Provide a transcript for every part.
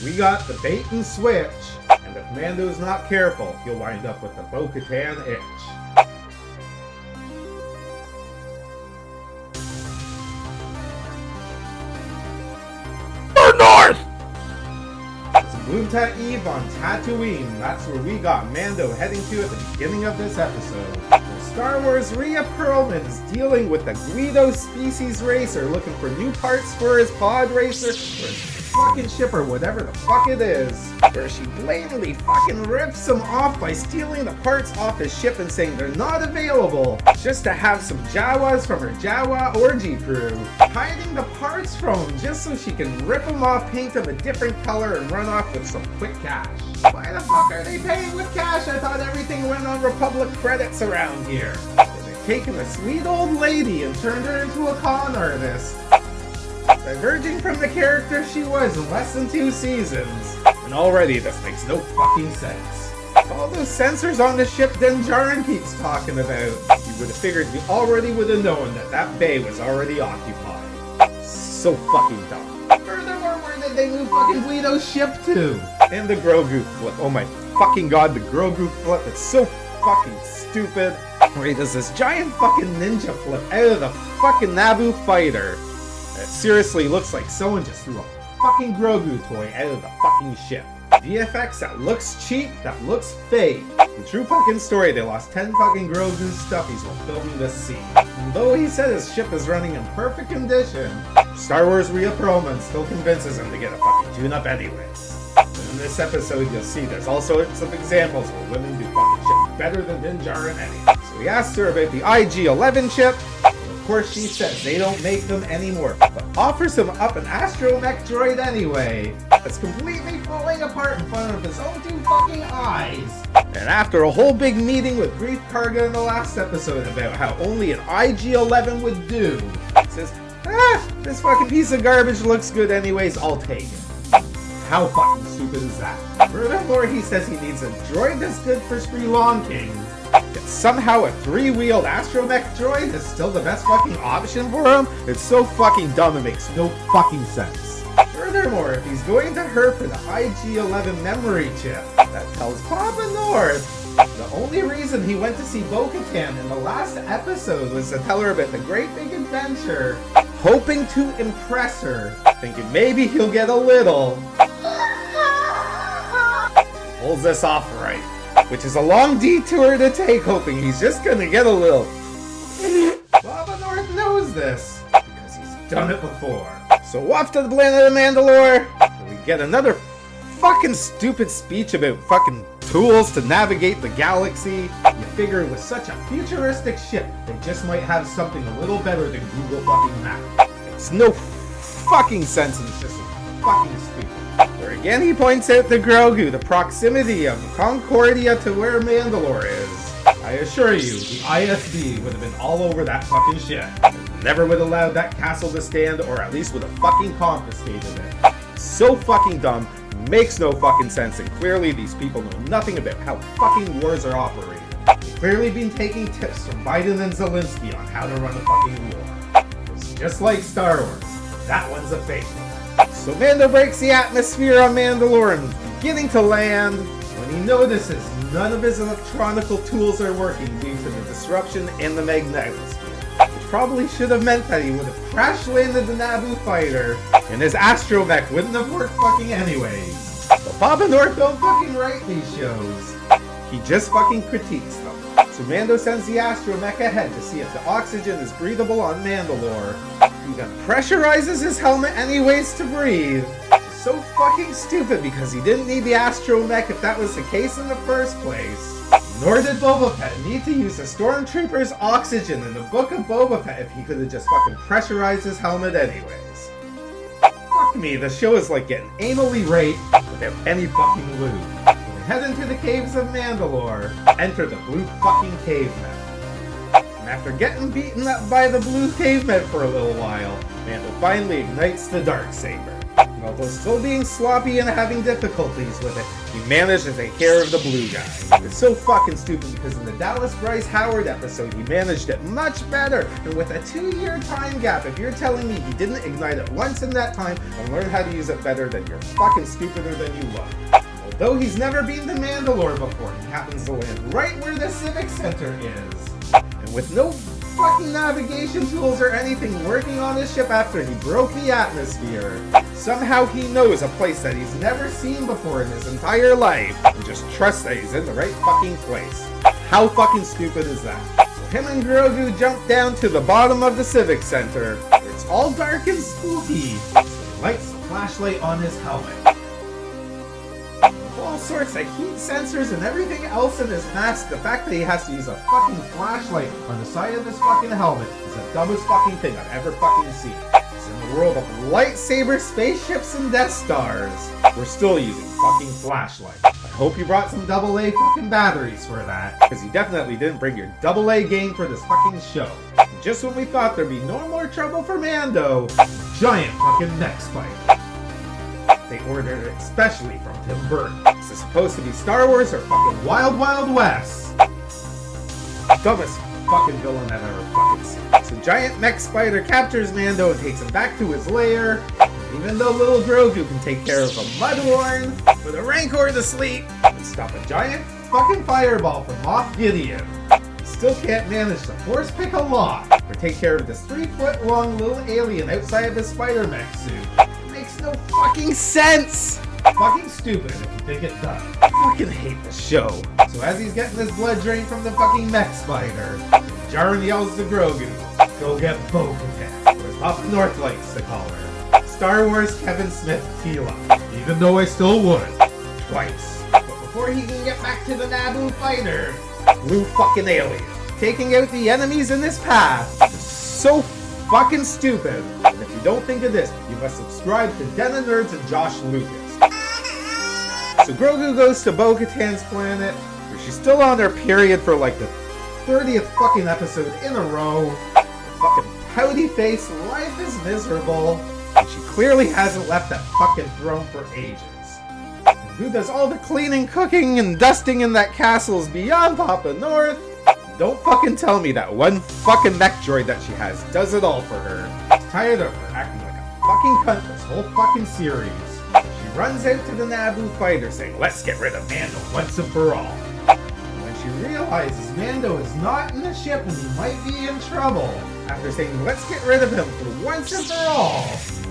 We got the bait and switch, and if Mando's not careful, he'll wind up with the Bo Katan itch. North! It's Moonta Eve on Tatooine. That's where we got Mando heading to at the beginning of this episode. Star Wars Rhea Perlman is dealing with the Guido species racer looking for new parts for his pod racer or his fucking ship or whatever the fuck it is. Where she blatantly fucking rips him off by stealing the parts off his ship and saying they're not available just to have some Jawas from her Jawa orgy crew. Hiding the parts from him just so she can rip him off, paint him a different color and run off with some quick cash. Why the fuck are they paying with cash? I thought everything went on Republic credits around here. They've taken a sweet old lady and turned her into a con artist, diverging from the character she was in less than 2 seasons. And already this makes no fucking sense. All those sensors on the ship Din Djarin keeps talking about. You would have figured you already would have known that that bay was already occupied. So fucking dumb. Furthermore, where did they move fucking Guido's ship to? And the Grogu flip. Oh my fucking god, the Grogu flip. It's so fucking stupid. Where he does this giant fucking ninja flip out of the fucking Naboo fighter. It seriously looks like someone just threw a fucking Grogu toy out of the fucking ship. VFX that looks cheap, that looks fake. The true fucking story, they lost 10 fucking Grogu stuffies while filming this scene. And though he said his ship is running in perfect condition, Star Wars Rhea Perlman still convinces him to get a fucking tune-up anyways. In this episode, you'll see there's all sorts of examples where women do fucking shit better than Din Djarin anyway. So he asks her about the IG-11 chip. Of course, she says they don't make them anymore, but offers him up an astromech droid anyway. That's completely falling apart in front of his own 2 fucking eyes. And after a whole big meeting with Grief Karga in the last episode about how only an IG-11 would do, he says, this fucking piece of garbage looks good anyways, I'll take it. How fucking stupid is that? Furthermore, he says he needs a droid that's good for Sri Lanking. Yet somehow a 3-wheeled astromech droid is still the best fucking option for him? It's so fucking dumb it makes no fucking sense. Furthermore, if he's going to her for the IG-11 memory chip, that tells Papa North the only reason he went to see Bo Katan in the last episode was to tell her about the great big adventure, hoping to impress her, thinking maybe he'll get a little. Pulls this off right, which is a long detour to take, hoping he's just gonna get a little. Papa North knows this, because he's done it before. So off to the planet of Mandalore, and we get another fucking stupid speech about fucking tools to navigate the galaxy. You figure with such a futuristic ship, they just might have something a little better than Google fucking Map. Makes no fucking sense and it's just fucking stupid. Where again he points out to Grogu the proximity of Concordia to where Mandalore is. I assure you, the ISB would have been all over that fucking shit. Never would have allowed that castle to stand, or at least would have fucking confiscated it. So fucking dumb, makes no fucking sense, and clearly these people know nothing about how fucking wars are operated. They've clearly been taking tips from Biden and Zelensky on how to run a fucking war. It's just like Star Wars. That one's a fake one. So Mando breaks the atmosphere on Mandalore and is beginning to land when he notices none of his electronical tools are working due to the disruption in the magnetosphere. Which probably should have meant that he would have crash landed the Naboo fighter and his astromech wouldn't have worked fucking anyways. But Papa North don't fucking write these shows. He just fucking critiques them. So Mando sends the astromech ahead to see if the oxygen is breathable on Mandalore. He then pressurizes his helmet anyways to breathe. So fucking stupid because he didn't need the astromech if that was the case in the first place. Nor did Boba Fett need to use the Stormtrooper's oxygen in the Book of Boba Fett if he could have just fucking pressurized his helmet anyways. Fuck me, the show is like getting anally raped without any fucking lube. So we head into the caves of Mandalore, enter the blue fucking cavemen. And after getting beaten up by the blue cavemen for a little while, Mando finally ignites the Darksaber. And although still being sloppy and having difficulties with it, he managed to take care of the blue guy. It's so fucking stupid because in the Dallas Bryce Howard episode, he managed it much better. And with a 2-year time gap, if you're telling me he didn't ignite it once in that time and learn how to use it better, then you're fucking stupider than you look. Although he's never been to Mandalore before, he happens to land right where the Civic Center is. And with no fucking navigation tools or anything working on his ship after he broke the atmosphere, somehow he knows a place that he's never seen before in his entire life and just trusts that he's in the right fucking place. How fucking stupid is that? So him and Grogu jump down to the bottom of the Civic Center. It's all dark and spooky, so he lights the flashlight on his helmet. All sorts of heat sensors and everything else in his mask. The fact that he has to use a fucking flashlight on the side of his fucking helmet is the dumbest fucking thing I've ever fucking seen. It's in the world of lightsaber spaceships and Death Stars. We're still using fucking flashlights. I hope you brought some AA fucking batteries for that, because you definitely didn't bring your AA game for this fucking show. And just when we thought there'd be no more trouble for Mando, giant fucking mech spider. They ordered it specially from Tim Burton. Is this supposed to be Star Wars or fucking Wild Wild West? Dumbest fucking villain I've ever fucking seen. So giant mech spider captures Mando and takes him back to his lair. Even though little Grogu can take care of a Mudhorn, put a Rancor to sleep, and stop a giant fucking fireball from Moff Gideon, he still can't manage to force pick a lock or take care of this 3-foot-long little alien outside of his spider mech suit. Makes no fucking sense! Fucking stupid if you think it does. I fucking hate this show. So as he's getting his blood drained from the fucking mech spider, Jaren yells to Grogu, "Go get Bo Katan," or as Up North likes to call her, Star Wars Kevin Smith Tila. Even though I still would. Twice. But before he can get back to the Naboo fighter, blue fucking alien, taking out the enemies in his path. So fucking stupid. And if you don't think of this, you must subscribe to Den of Nerds and Josh Lucas. So Grogu goes to Bo Katan's planet, where she's still on her period for like the 30th fucking episode in a row. Her fucking pouty face, life is miserable, and she clearly hasn't left that fucking throne for ages. And who does all the cleaning, cooking, and dusting in that castle's beyond Papa North? Don't fucking tell me that one fucking mech droid that she has does it all for her. I'm tired of her acting like a fucking cunt this whole fucking series. She runs out to the Naboo fighter saying, "Let's get rid of Mando once and for all." And when she realizes Mando is not in the ship and he might be in trouble, after saying, "Let's get rid of him for once and for all,"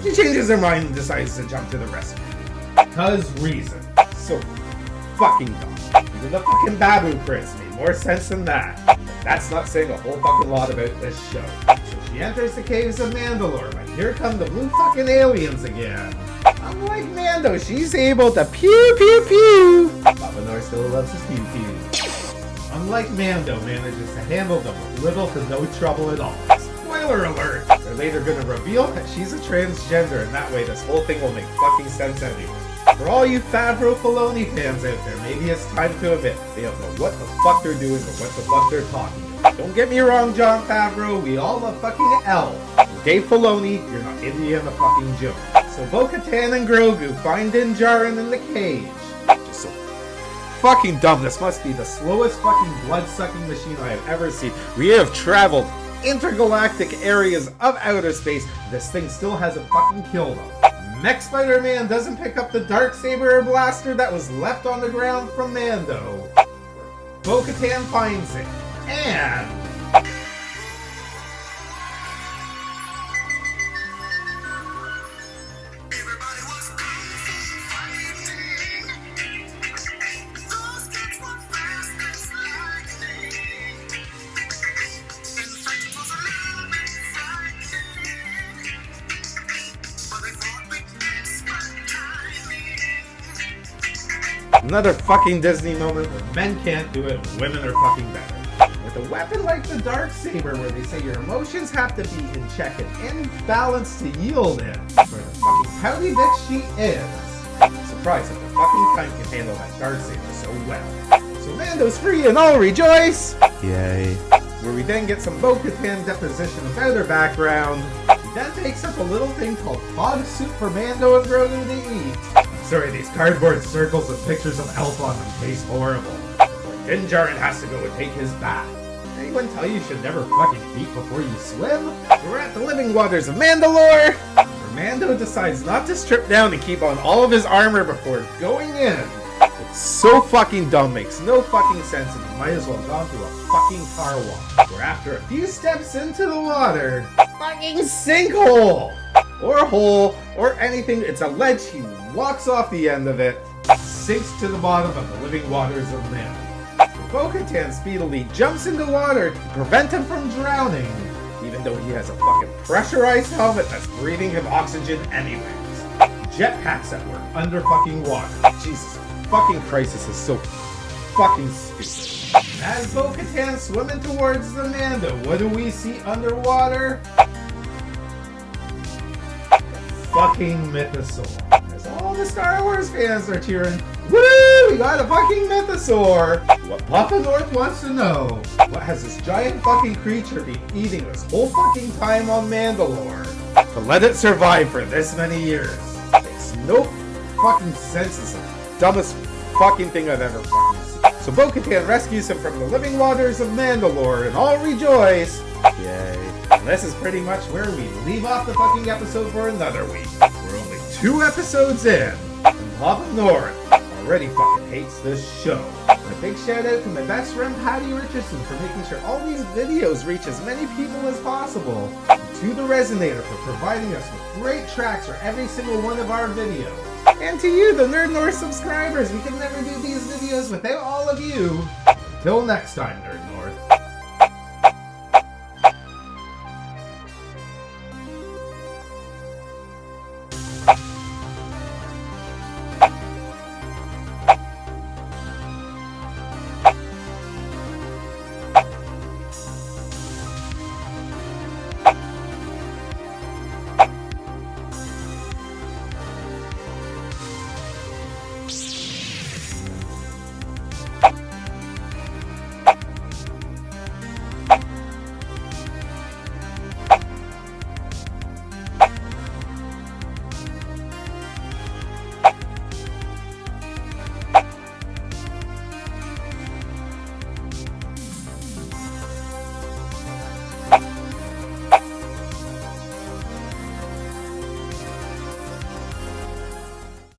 she changes her mind and decides to jump to the rescue. Because reason. So fucking dumb. Even the fucking Babu Prince made more sense than that. But that's not saying a whole fucking lot about this show. So she enters the caves of Mandalore, but here come the blue fucking aliens again. Unlike Mando, she's able to pew pew pew. Papa North still loves his pew pew. Unlike Mando, manages to handle them with little to no trouble at all. Spoiler alert! They're later gonna reveal that she's a transgender, and that way this whole thing will make fucking sense anyway. For all you Favreau Filoni fans out there, maybe it's time to admit they don't know what the fuck they're doing or what the fuck they're talking about. Don't get me wrong, Jon Favreau, we all love fucking L. Dave Filoni, you're not Indiana fucking Jones. So Bo Katan and Grogu find Din Djarin in the cage. Just so fucking dumb. This must be the slowest fucking blood-sucking machine I have ever seen. We have traveled intergalactic areas of outer space. This thing still hasn't fucking killed them. Mech Spider-Man doesn't pick up the Darksaber blaster that was left on the ground from Mando. Bo Katan finds it. And another fucking Disney moment where men can't do it and women are fucking better. With a weapon like the Darksaber, where they say your emotions have to be in check and in balance to yield it, where the fucking pouty bitch she is. I'm surprised that the fucking cunt can handle that Darksaber so well. So Mando's free and all rejoice! Yay. Where we then get some Bo Katan deposition about her background. He then takes up a little thing called hog soup for Mando and Grogu to eat. I'm sorry, these cardboard circles with pictures of Elf on them taste horrible. Din Djarin has to go and take his bath. Anyone tell you should never fucking eat before you swim? We're at the Living Waters of Mandalore, where Mando decides not to strip down and keep on all of his armor before going in. It's so fucking dumb, makes no fucking sense, and he might as well have gone through a fucking car wash. Where after a few steps into the water, fucking sinkhole! Or hole, or anything, it's a ledge, he walks off the end of it, sinks to the bottom of the Living Waters of Mandalore. Bo Katan speedily jumps into water to prevent him from drowning, even though he has a fucking pressurized helmet that's breathing him oxygen anyways. Jetpacks that work under fucking water. Jesus fucking Christ, this is so fucking stupid. As Bo Katan swimming towards the Mando, what do we see underwater? Fucking Mythosaur. As all the Star Wars fans are cheering, woo! We got a fucking Mythosaur! What Papa North wants to know, what has this giant fucking creature been eating this whole fucking time on Mandalore to let it survive for this many years? Makes no fucking sense. It's the dumbest fucking thing I've ever fucking seen. So Bo Katan rescues him from the Living Waters of Mandalore and all rejoice. Yay. And this is pretty much where we leave off the fucking episode for another week. We're only 2 episodes in, and Papa North already fucking hates this show. And a big shout out to my best friend Patti Richardson for making sure all these videos reach as many people as possible. And to the Rezonator for providing us with great tracks for every single one of our videos. And to you, the Nerd North subscribers, we could never do these videos without all of you. Until next time, Nerd North.